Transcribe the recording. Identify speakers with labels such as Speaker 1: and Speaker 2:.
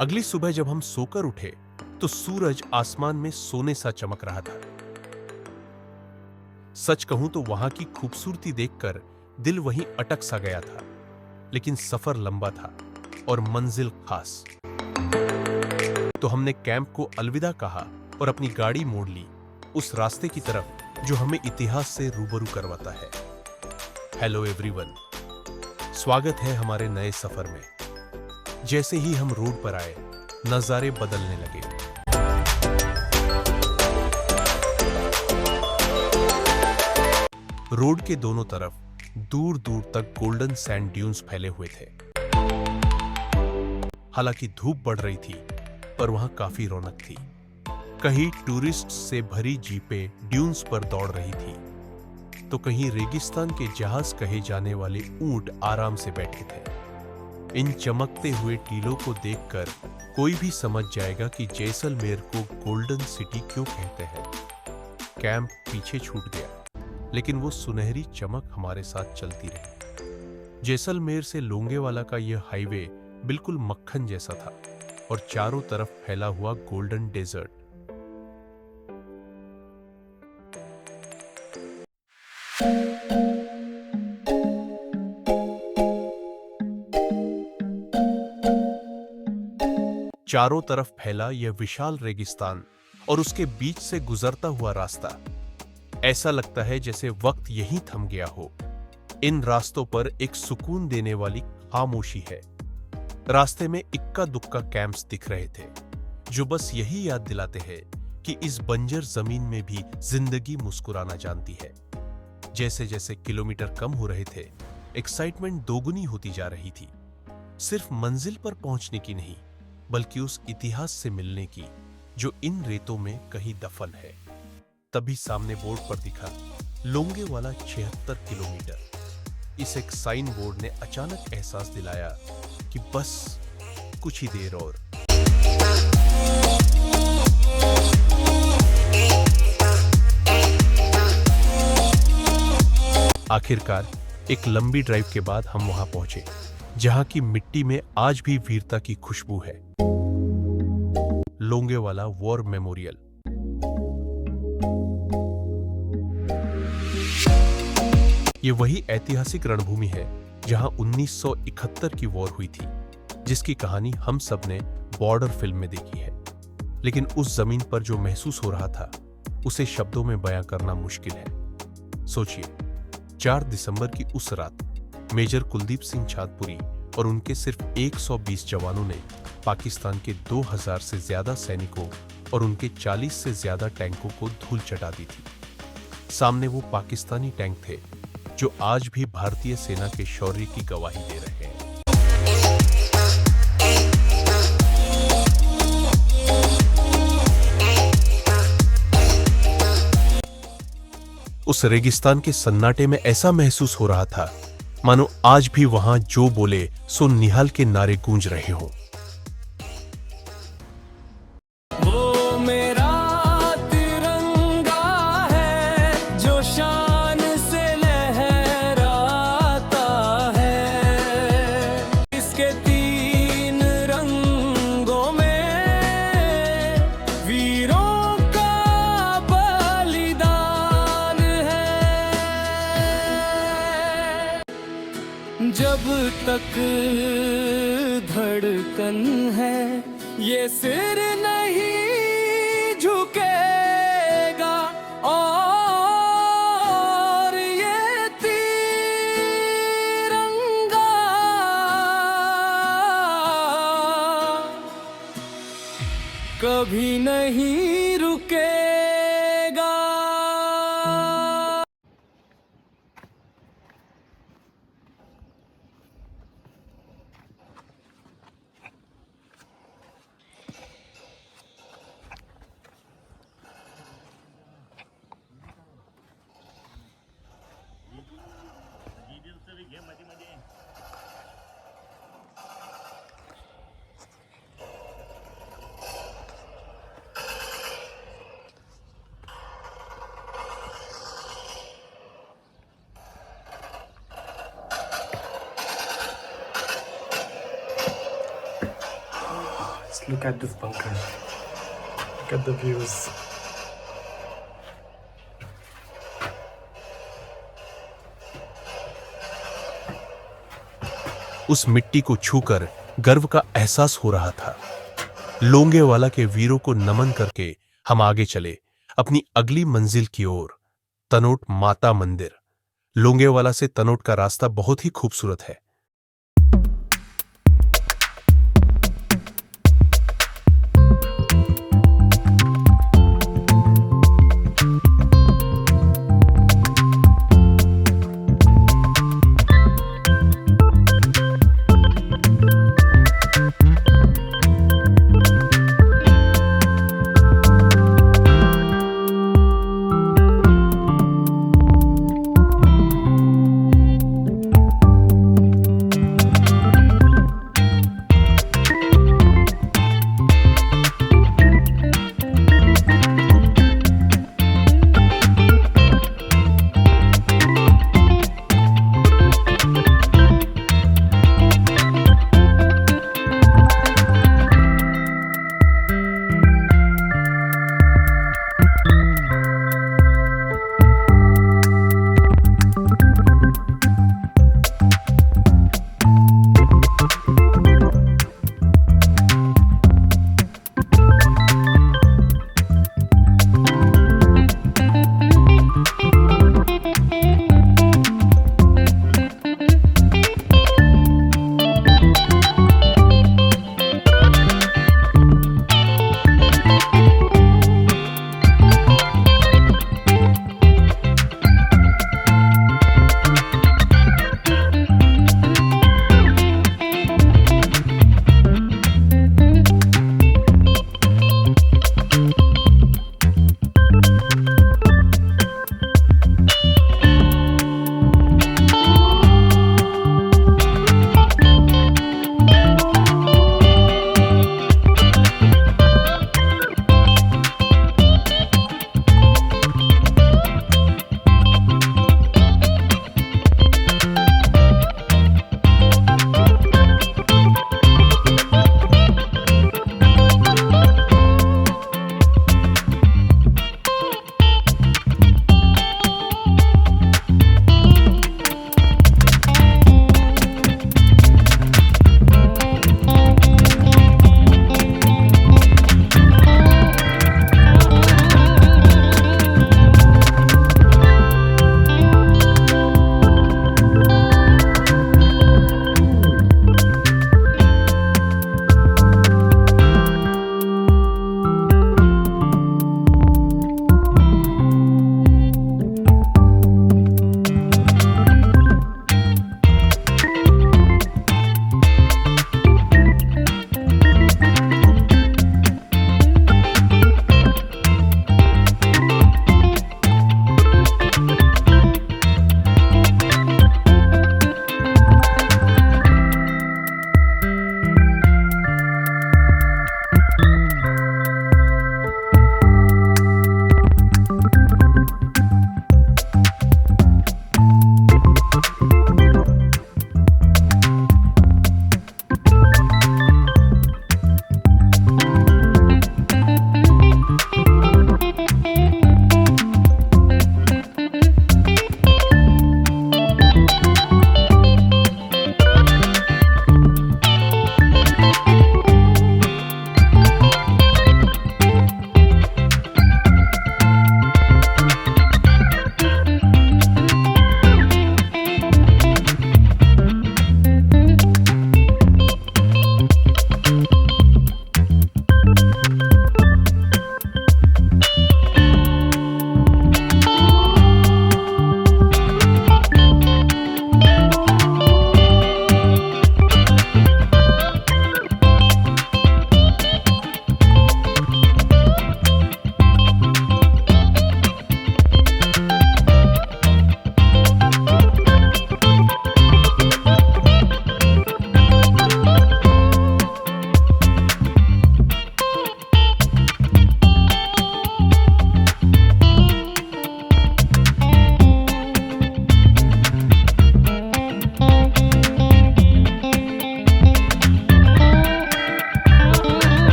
Speaker 1: अगली सुबह जब हम सोकर उठे तो सूरज आसमान में सोने सा चमक रहा था। सच कहूं तो वहां की खूबसूरती देखकर दिल वहीं अटक सा गया था। लेकिन सफर लंबा था और मंजिल खास। तो हमने कैंप को अलविदा कहा और अपनी गाड़ी मोड़ ली उस रास्ते की तरफ जो हमें इतिहास से रूबरू करवाता है। हेलो एवरीवन, स्वागत है हमारे नए सफर में। जैसे ही हम रोड पर आए, नजारे बदलने लगे। रोड के दोनों तरफ दूर दूर तक गोल्डन सैंड ड्यून्स फैले हुए थे। हालांकि धूप बढ़ रही थी, पर वहां काफी रौनक थी। कहीं टूरिस्ट से भरी जीपें ड्यून्स पर दौड़ रही थी, तो कहीं रेगिस्तान के जहाज कहे जाने वाले ऊंट आराम से बैठे थे। इन चमकते हुए टीलों को देखकर कोई भी समझ जाएगा कि जैसलमेर को गोल्डन सिटी क्यों कहते हैं। कैंप पीछे छूट गया, लेकिन वो सुनहरी चमक हमारे साथ चलती रही। जैसलमेर से लोंगेवाला का यह हाईवे बिल्कुल मक्खन जैसा था और चारों तरफ फैला हुआ गोल्डन डेजर्ट। चारों तरफ फैला यह विशाल रेगिस्तान और उसके बीच से गुजरता हुआ रास्ता, ऐसा लगता है जैसे वक्त यहीं थम गया हो। इन रास्तों पर एक सुकून देने वाली खामोशी है। रास्ते में इक्का दुक्का कैंप्स दिख रहे थे, जो बस यही याद दिलाते हैं कि इस बंजर जमीन में भी जिंदगी मुस्कुराना जानती है। जैसे जैसे किलोमीटर कम हो रहे थे, एक्साइटमेंट दोगुनी होती जा रही थी। सिर्फ मंजिल पर पहुंचने की नहीं, बल्कि उस इतिहास से मिलने की जो इन रेतों में कहीं दफन है। तभी सामने बोर्ड पर दिखा लोंगेवाला 76 किलोमीटर। इस एक साइन बोर्ड ने अचानक एहसास दिलाया कि बस कुछ ही देर और। आखिरकार एक लंबी ड्राइव के बाद हम वहां पहुंचे, जहां की मिट्टी में आज भी वीरता की खुशबू है। Longewala war memorial. ये वही ऐतिहासिक रणभूमि है जहां 1971 की वॉर हुई थी, जिसकी कहानी हम सब ने बॉर्डर फिल्म में देखी है। लेकिन उस जमीन पर जो महसूस हो रहा था, उसे शब्दों में बयां करना मुश्किल है। सोचिए, 4 दिसंबर की उस रात मेजर कुलदीप सिंह चांदपुरी और उनके सिर्फ 120 जवानों ने पाकिस्तान के 2000 से ज्यादा सैनिकों और उनके 40 से ज्यादा टैंकों को धूल चटा दी थी। सामने वो पाकिस्तानी टैंक थे जो आज भी भारतीय सेना के शौर्य की गवाही दे रहे हैं। उस रेगिस्तान के सन्नाटे में ऐसा महसूस हो रहा था मानो आज भी वहां जो बोले सो निहाल के नारे गूंज रहे हों।
Speaker 2: वो मेरा तिरंगा है जो शान से लहराता है। इसके 3 रंगों में वीरों का बलिदान है। जब तक धड़कन है, ये सिर नहीं झुकेगा और ये तिरंगा कभी नहीं रुकेगा।
Speaker 3: Look at this bunker. Look at the views.
Speaker 1: उस मिट्टी को छूकर गर्व का एहसास हो रहा था। लोंगेवाला के वीरों को नमन करके हम आगे चले अपनी अगली मंजिल की ओर, तनोट माता मंदिर। लोंगेवाला से तनोट का रास्ता बहुत ही खूबसूरत है।